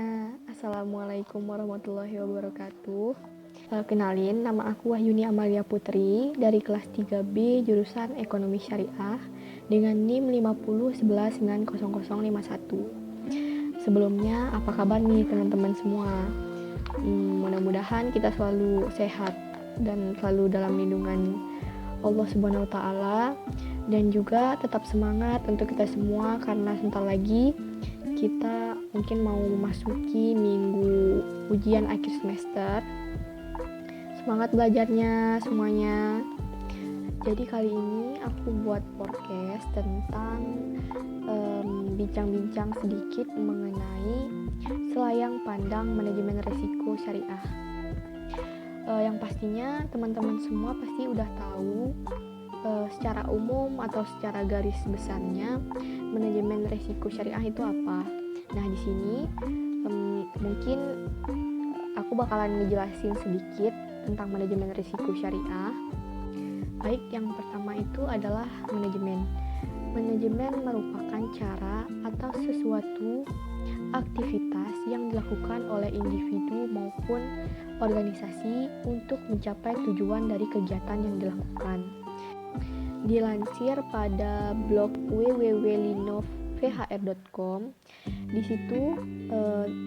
semuanya, Assalamualaikum warahmatullahi wabarakatuh. Kenalin, nama aku Wahyuni Amalia Putri dari kelas 3B jurusan Ekonomi Syariah dengan NIM 5011900051. Sebelumnya, apa kabar nih teman-teman semua? Mudah-mudahan kita selalu sehat dan selalu dalam lindungan Allah Subhanahu wa Ta'ala, dan juga tetap semangat untuk kita semua karena sebentar lagi kita mungkin mau memasuki minggu ujian akhir semester. Semangat belajarnya semuanya. Jadi kali ini aku buat podcast tentang bincang-bincang sedikit mengenai selayang pandang manajemen risiko syariah. Yang pastinya teman-teman semua pasti udah tahu secara umum atau secara garis besarnya manajemen risiko syariah itu apa. Nah, di sini mungkin aku bakalan ngejelasin sedikit tentang manajemen risiko syariah. Baik, yang pertama itu adalah manajemen. Manajemen merupakan cara atau sesuatu aktivitas yang dilakukan oleh individu maupun organisasi untuk mencapai tujuan dari kegiatan yang dilakukan. Dilansir pada blog www.linovvhr.com, di situ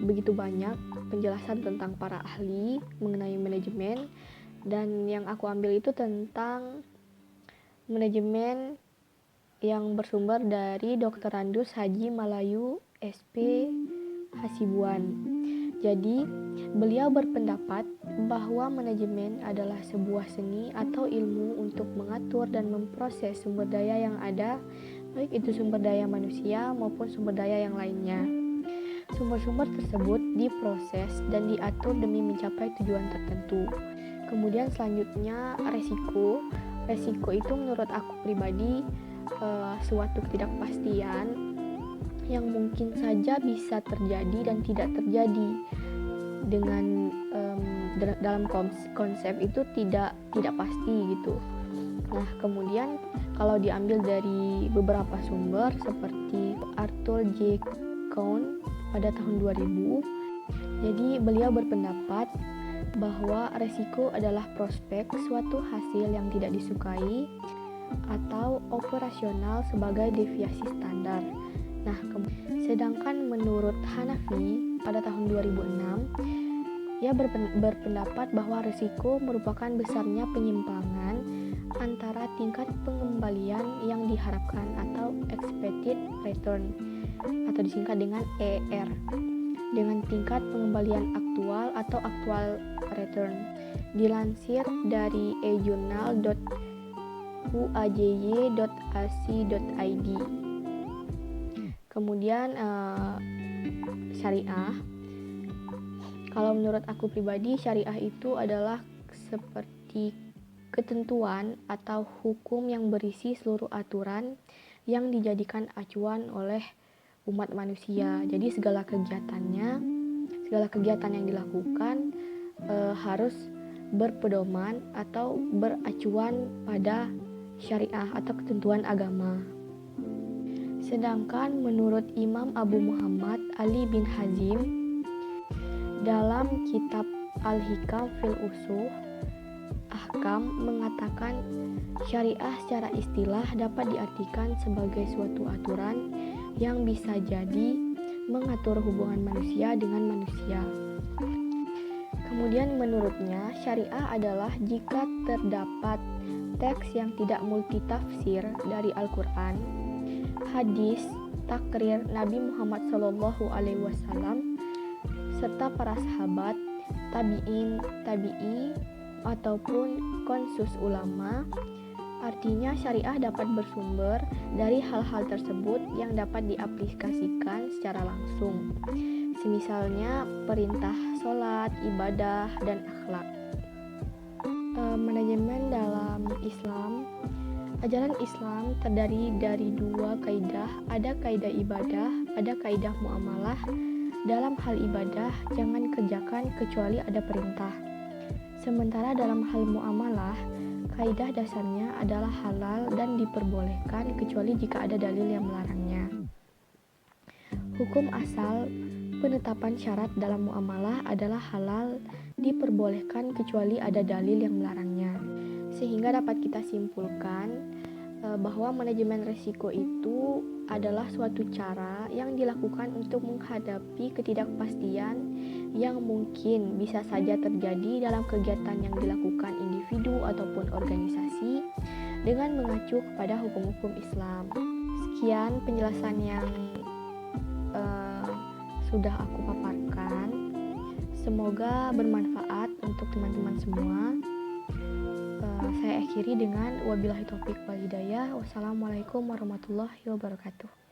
begitu banyak penjelasan tentang para ahli mengenai manajemen, dan yang aku ambil itu tentang manajemen yang bersumber dari Dr. Randus Haji Malayu SP Hasibuan. Jadi, beliau berpendapat bahwa manajemen adalah sebuah seni atau ilmu untuk mengatur dan memproses sumber daya yang ada, baik itu sumber daya manusia maupun sumber daya yang lainnya. Sumber-sumber tersebut diproses dan diatur demi mencapai tujuan tertentu. Kemudian selanjutnya resiko. Resiko itu menurut aku pribadi suatu ketidakpastian yang mungkin saja bisa terjadi dan tidak terjadi dengan dalam konsep itu tidak pasti gitu. Nah, kemudian kalau diambil dari beberapa sumber seperti Arthur J. Cohn pada tahun 2000, jadi beliau berpendapat bahwa resiko adalah prospek suatu hasil yang tidak disukai atau operasional sebagai deviasi standar. Nah, sedangkan menurut Hanafi pada tahun 2006, ia berpendapat bahwa risiko merupakan besarnya penyimpangan antara tingkat pengembalian yang diharapkan atau expected return atau disingkat dengan ER dengan tingkat pengembalian aktual atau actual return. Dilansir dari ejournal.uajy.ac.id. Kemudian syariah. Kalau menurut aku pribadi, syariah itu adalah seperti ketentuan atau hukum yang berisi seluruh aturan yang dijadikan acuan oleh umat manusia. Jadi segala kegiatan yang dilakukan harus berpedoman atau beracuan pada syariah atau ketentuan agama. Sedangkan menurut Imam Abu Muhammad Ali bin Hazim dalam kitab Al-Hikam fil Usul Ahkam mengatakan syariah secara istilah dapat diartikan sebagai suatu aturan yang bisa jadi mengatur hubungan manusia dengan manusia. Kemudian menurutnya syariah adalah jika terdapat teks yang tidak multitafsir dari Al-Quran, hadis, takrir Nabi Muhammad SAW, serta para sahabat, tabi'in, tabi'i, ataupun konsus ulama. Artinya syariah dapat bersumber dari hal-hal tersebut yang dapat diaplikasikan secara langsung. Semisalnya perintah sholat, ibadah, dan akhlak. Manajemen dalam Islam. Ajaran Islam terdiri dari dua kaidah, ada kaidah ibadah, ada kaidah muamalah. Dalam hal ibadah, jangan kerjakan kecuali ada perintah. Sementara dalam hal muamalah, kaidah dasarnya adalah halal dan diperbolehkan kecuali jika ada dalil yang melarangnya. Hukum asal penetapan syarat dalam muamalah adalah halal, diperbolehkan kecuali ada dalil yang melarangnya. Sehingga dapat kita simpulkan bahwa manajemen risiko itu adalah suatu cara yang dilakukan untuk menghadapi ketidakpastian yang mungkin bisa saja terjadi dalam kegiatan yang dilakukan individu ataupun organisasi dengan mengacu kepada hukum-hukum Islam. Sekian penjelasan yang sudah aku paparkan. Semoga bermanfaat untuk teman-teman semua. Saya akhiri dengan wabillahi taufiq wal hidayah. Wassalamualaikum warahmatullahi wabarakatuh.